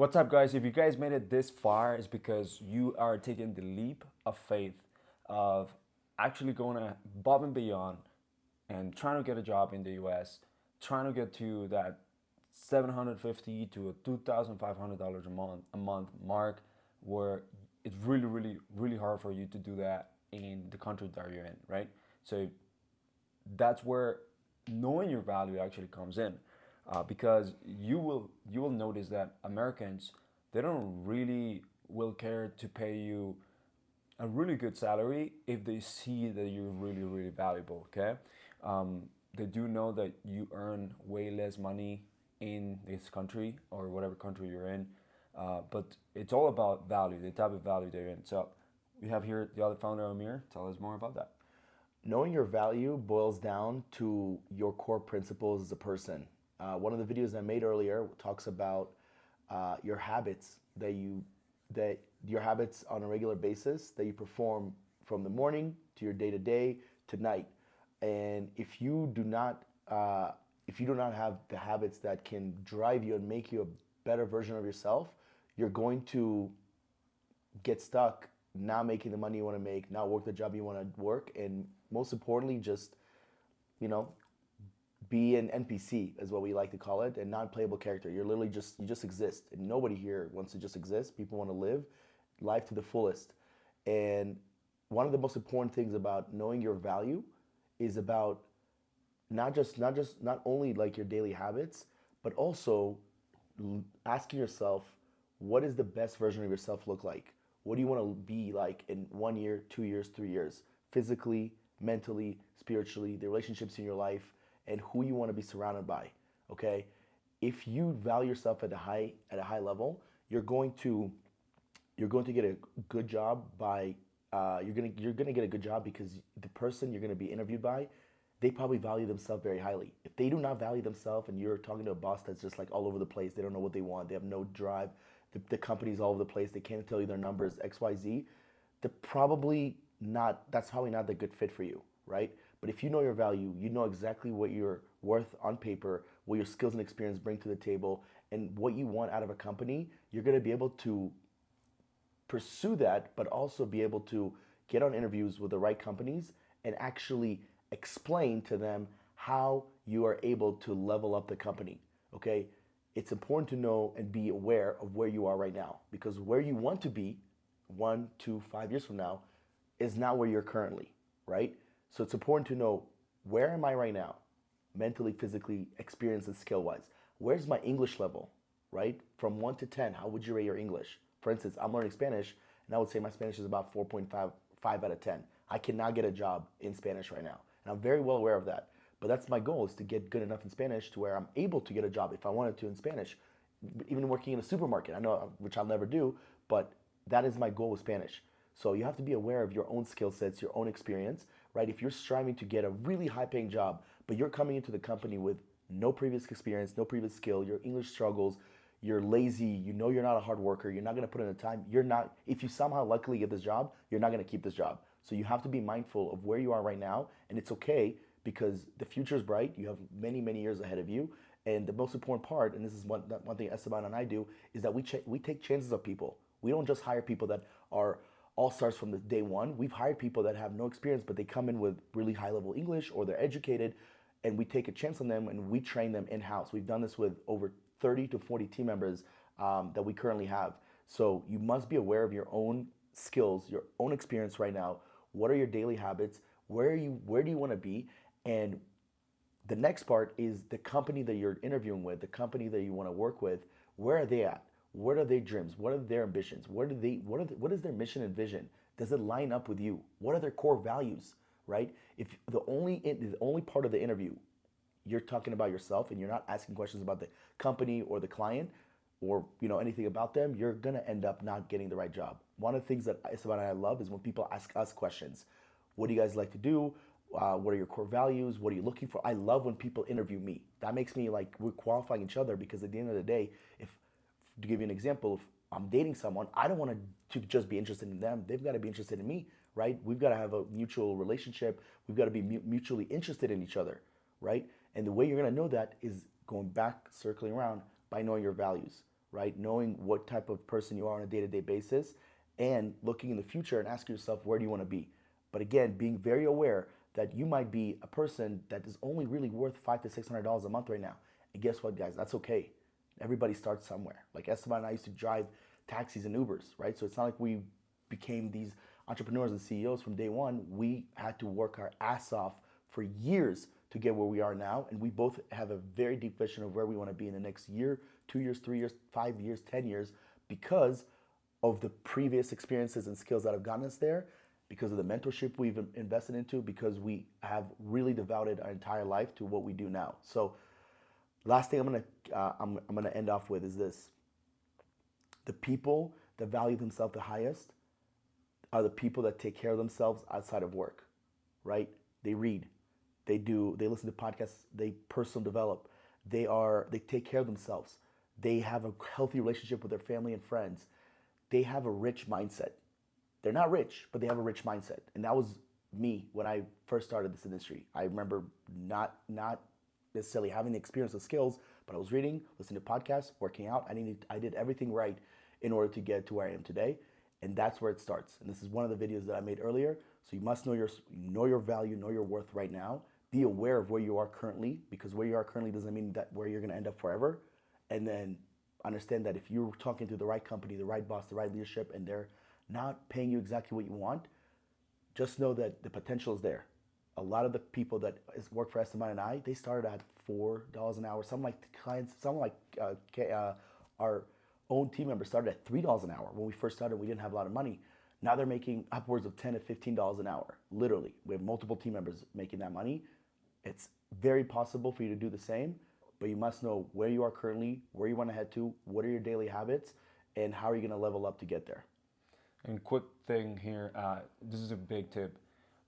What's up, guys? If you guys made it this far, it's because you are taking the leap of faith of actually going above and beyond and trying to get a job in the US, trying to get to that 750 to $2,500 a month mark, where it's really hard for you to do that in the country that you're in, right? So that's where knowing your value actually comes in, because you will notice that Americans, they don't really will care to pay you a really good salary if they see that you're really valuable. Okay, they do know that you earn way less money in this country or whatever country you're in, but it's all about value, the type of value they're in. So we have here the other founder, Amir. Tell us more about that. Knowing your value boils down to your core principles as a person. One of the videos I made earlier talks about your habits that your habits on a regular basis that you perform from the morning to your day to day to night. And if you do not have the habits that can drive you and make you a better version of yourself, you're going to get stuck not making the money you want to make, not work the job you want to work, and most importantly, just you know, be an NPC is what we like to call it, a non-playable character. You just exist, and nobody here wants to just exist. People want to live life to the fullest, and one of the most important things about knowing your value is about not only like your daily habits, but also asking yourself, what is the best version of yourself look like? What do you want to be like in 1 year, 2 years, 3 years? Physically, mentally, spiritually, the relationships in your life, and who you want to be surrounded by. Okay? If you value yourself at a high level, you're going to get a good job by you're gonna get a good job because the person you're gonna be interviewed by, they probably value themselves very highly. If they do not value themselves and you're talking to a boss that's just like all over the place, they don't know what they want, they have no drive, the company's all over the place, they can't tell you their numbers, XYZ, they're probably not, that's probably not the good fit for you, right? But if you know your value, you know exactly what you're worth on paper, what your skills and experience bring to the table, and what you want out of a company, you're gonna be able to pursue that, but also be able to get on interviews with the right companies and actually explain to them how you are able to level up the company. Okay? It's important to know and be aware of where you are right now, because where you want to be 1 to 5 years from now is not where you're currently, right? So it's important to know, where am I right now? Mentally, physically, experience and skill wise. Where's my English level, right? From 1 to 10, how would you rate your English? For instance, I'm learning Spanish, and I would say my Spanish is about 4.5 out of 10. I cannot get a job in Spanish right now, and I'm very well aware of that. But that's my goal, is to get good enough in Spanish to where I'm able to get a job if I wanted to in Spanish, even working in a supermarket. I know, which I'll never do, but that is my goal with Spanish. So you have to be aware of your own skill sets, your own experience, right? If you're striving to get a really high paying job, but you're coming into the company with no previous experience, no previous skill, your English struggles, you're lazy, you know you're not a hard worker, you're not gonna put in the time, you're not, if you somehow luckily get this job, you're not gonna keep this job. So you have to be mindful of where you are right now, and it's okay because the future is bright. You have many years ahead of you. And the most important part, and this is one thing Esteban and I do, is that we take chances of people. We don't just hire people that are all stars from the day one. We've hired people that have no experience, but they come in with really high level English, or they're educated, and we take a chance on them and we train them in house. We've done this with over 30 to 40 team members that we currently have. So you must be aware of your own skills, your own experience right now. What are your daily habits? Where do you want to be? And the next part is the company that you're interviewing with, the company that you want to work with. Where are they at? What are their dreams? What are their ambitions? What is their mission and vision? Does it line up with you? What are their core values? Right? If the only part of the interview you're talking about yourself and you're not asking questions about the company or the client, or anything about them, you're gonna end up not getting the right job. One of the things that Esteban and I love is when people ask us questions. What do you guys like to do? What are your core values? What are you looking for? I love when people interview me. That makes me like we're qualifying each other, because at the end of the day, if to give you an example, if I'm dating someone, I don't want to just be interested in them. They've got to be interested in me, right? We've got to have a mutual relationship. We've got to be mutually interested in each other, right? And the way you're going to know that is going back, circling around, by knowing your values, right? Knowing what type of person you are on a day-to-day basis and looking in the future and asking yourself, where do you want to be? But again, being very aware that you might be a person that is only really worth $500 to $600 a month right now. And guess what, guys? That's okay. Everybody starts somewhere. Like Esteban and I used to drive taxis and Ubers, right? So it's not like we became these entrepreneurs and CEOs from day one. We had to work our ass off for years to get where we are now. And we both have a very deep vision of where we want to be in the next year, 2 years, 3 years, 5 years, 10 years, because of the previous experiences and skills that have gotten us there, because of the mentorship we've invested into, because we have really devoted our entire life to what we do now. So last thing I'm gonna end off with is this: the people that value themselves the highest are the people that take care of themselves outside of work, right? They read, they listen to podcasts, they personal develop, they take care of themselves, they have a healthy relationship with their family and friends, they have a rich mindset. They're not rich, but they have a rich mindset. And that was me when I first started this industry. I remember not necessarily having the experience or skills, but I was reading, listening to podcasts, working out. I did everything right in order to get to where I am today. And that's where it starts. And this is one of the videos that I made earlier. So you must know your value, know your worth right now. Be aware of where you are currently, because where you are currently doesn't mean that where you're going to end up forever. And then understand that if you're talking to the right company, the right boss, the right leadership, and they're not paying you exactly what you want, just know that the potential is there. A lot of the people that work for Esteban and I, they started at $4 an hour. Some like clients, some like our own team members started at $3 an hour. When we first started, we didn't have a lot of money. Now they're making upwards of $10 to $15 an hour. Literally, we have multiple team members making that money. It's very possible for you to do the same, but you must know where you are currently, where you want to head to, what are your daily habits, and how are you going to level up to get there. And quick thing here, this is a big tip.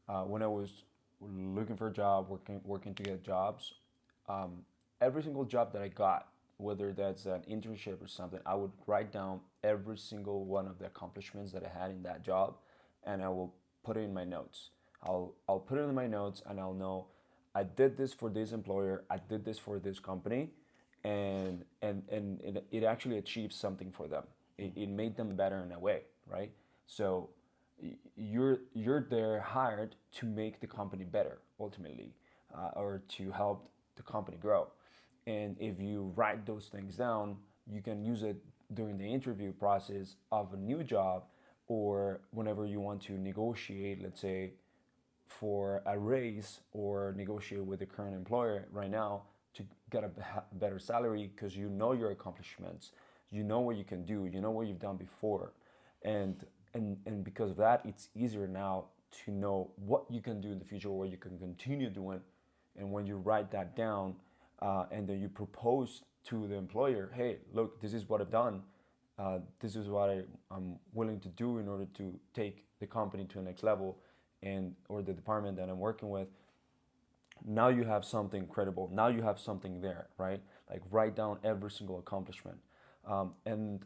When I was looking for a job, working to get jobs, every single job that I got, whether that's an internship or something, I would write down every single one of the accomplishments that I had in that job, and I will put it in my notes. I'll put it in my notes, and I'll know I did this for this employer, I did this for this company, and it actually achieved something for them. It made them better in a way, right? So you're there hired to make the company better ultimately, or to help the company grow. And if you write those things down, you can use it during the interview process of a new job, or whenever you want to negotiate, let's say, for a raise, or negotiate with the current employer right now to get a better salary, because you know your accomplishments, you know what you can do, you know what you've done before, and because of that, it's easier now to know what you can do in the future, what you can continue doing. And when you write that down, and then you propose to the employer, hey, look, this is what I've done, this is what I'm willing to do in order to take the company to the next level, and or the department that I'm working with. Now you have something credible. Now you have something there, right? Like, write down every single accomplishment. And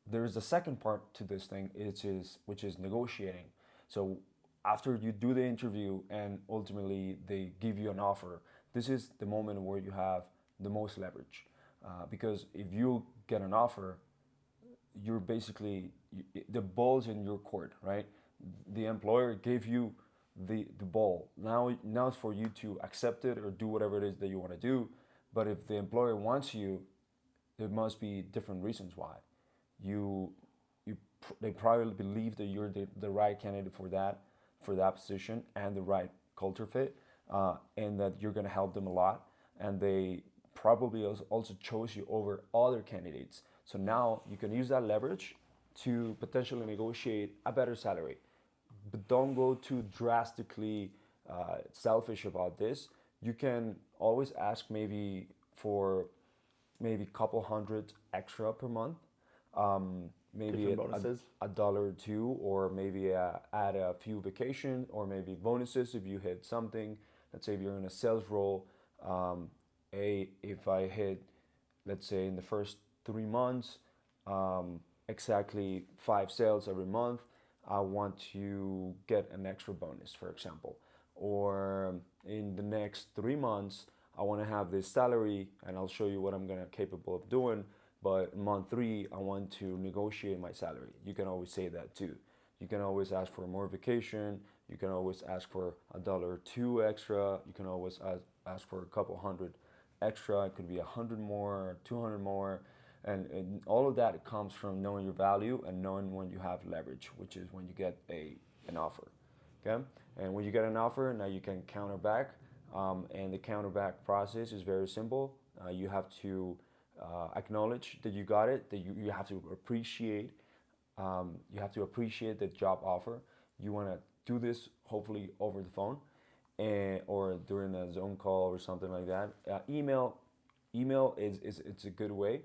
there's a second part to this thing, which is negotiating. So after you do the interview and ultimately they give you an offer, this is the moment where you have the most leverage. Because if you get an offer, you're basically, the ball's in your court, right? The employer gave you the ball. Now it's for you to accept it or do whatever it is that you want to do. But if the employer wants you, there must be different reasons why. You they probably believe that you're the right candidate for that position, and the right culture fit, and that you're going to help them a lot, and they probably also chose you over other candidates. So now you can use that leverage to potentially negotiate a better salary. But don't go too drastically selfish about this. You can always ask maybe for maybe a couple hundred extra per month, maybe Different bonuses. a dollar or two, or maybe add a few vacation, or maybe bonuses if you hit something. Let's say if you're in a sales role, if I hit, let's say in the first 3 months, exactly 5 sales every month, I want to get an extra bonus, for example. Or in the next 3 months, I want to have this salary, and I'll show you what I'm gonna capable of doing. but month 3 I want to negotiate my salary. You can always say that too. You can always ask for more vacation. You can always ask for $1 or $2 extra. You can always ask for a couple hundred extra. It could be 100 more, 200 more. And all of that comes from knowing your value and knowing when you have leverage, which is when you get an offer. Okay? And when you get an offer, now you can counter back. And the counter back process is very simple. You have to acknowledge that you got it, that you have to appreciate the job offer. You want to do this hopefully over the phone, or during a Zoom call or something like that. Email is it's a good way,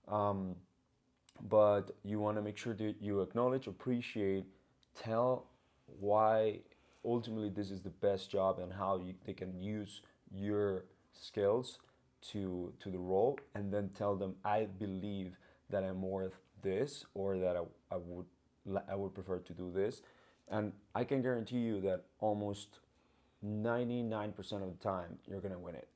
but you want to make sure that you acknowledge, appreciate, tell why ultimately this is the best job and how they can use your skills to the role, and then tell them, I believe that I'm worth this, or that I would prefer to do this. And I can guarantee you that almost 99% of the time you're gonna win it.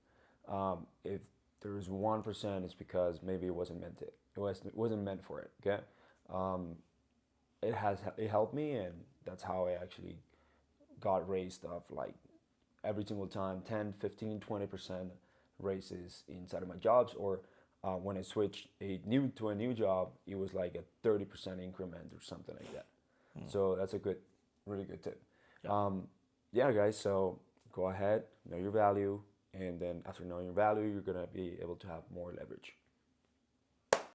If there's 1%, it's because maybe it wasn't meant to. It wasn't meant for it. Okay, it helped me, and that's how I actually got raised up like every single time 10, 15, 20% raises inside of my jobs, or when I switched to a new job, it was like a 30% increment or something like that. So that's a really good tip. Yeah, guys. So go ahead, know your value, and then after knowing your value, you're gonna be able to have more leverage.